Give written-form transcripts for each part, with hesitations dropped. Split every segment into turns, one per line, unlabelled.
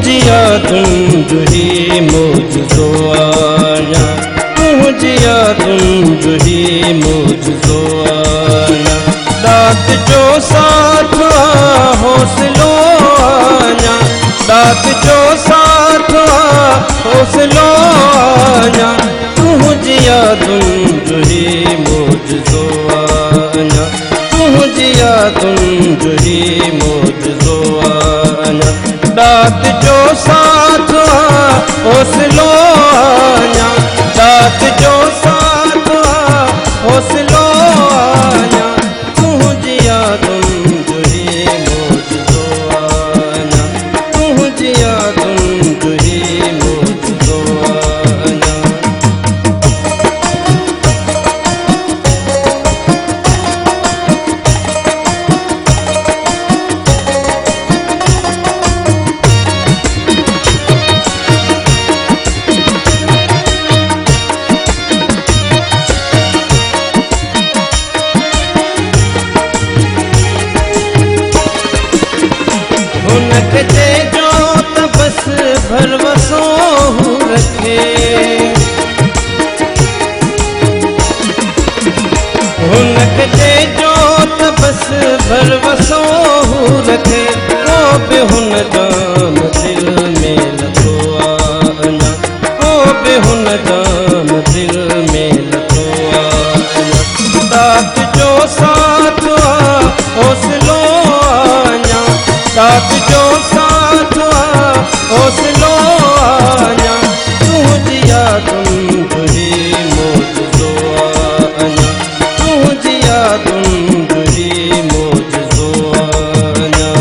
जिया तुम जुही मोज दो आया, तू जिया तुम जुही मोज दो आया। दात जो साथ हौसलो आया, दात जो साथ हौसलो आया। तू जिया तुम जुही मोज दो आया, तू जिया तुम जुही मोज दो आया। दात जो साथ हौसलो आया, दात जो साथ हौसलो आया। तू जिया तुम जुही मोज दो आया, तू जिया तुम जुही मोज दो आया। जे जो तपस भरवसो रखे, हुनक जे जो तपस भरवसो रखे। वो बि हुन जाम दिल में लॻो आया, वो बि हुन जाम दिल में लॻो आया। दात जो साथ हौसलो आया, दात जो साथ हौसलो आया। तू जिया तुम जुही मोज दो आया, तू जिया तुम जुही मोज दो आया।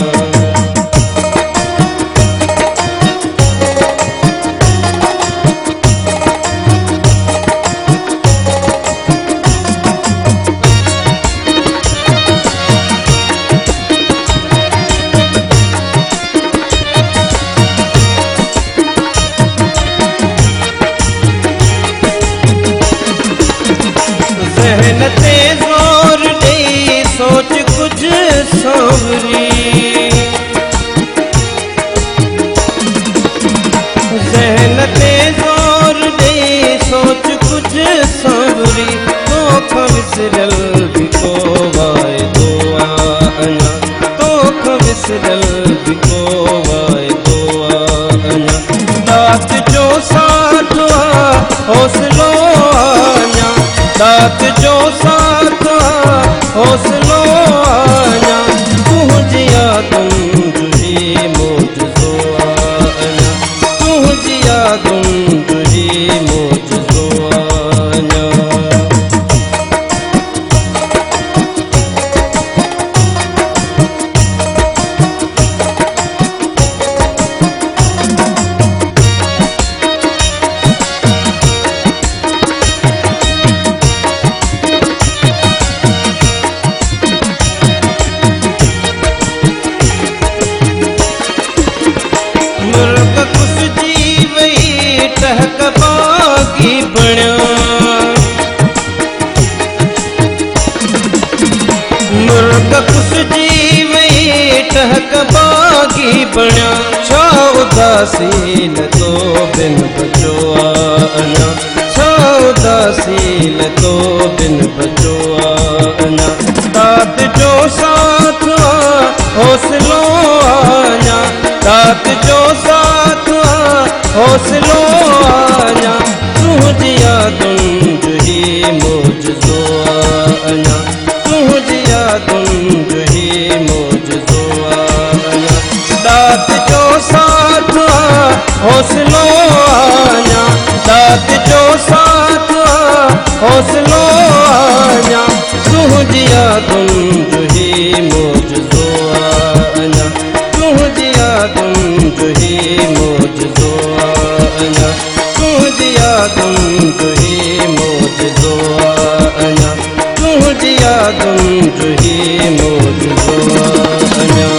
ज़हन ते ज़ोर ॾेई सोच कुछ सांवरी, ज़हन ते ज़ोर ॾेई सोच कुछ सांवरी। तोख विसरल भी को वाइदो आया, तोख विसरल भी को वाइदो आया। दात जो साथ हौसलो आया, दात जो साथ हौसलो आया। तू जिया तुम जुही मोज दो आया, तू जिया तुम जुही मोज दो आया। मुल्क कुछ जी वही टहक बागी बण्या, मुल्क कुछ जी वही टहक बागी बण्या। छा उदासीन तो बिन बचो आया, छा उदासीन तो बिन बचो आया। दात जो साथ हौसलो आया, दात जो साथ हौसलो आया। तू जिया तुम जुही मोज दो आया, तू जिया तुम जुही मोज दो आया। दात जो साथ हौसलो आया, दात जो साथ हौसलो आया। तू जिया तुम जुही मोज दो आया, तू जिया तुम जुही मोज दो आया, तू जिया तुम जुही मोज दो आया, तू जिया तुम जुही मोज दो आया।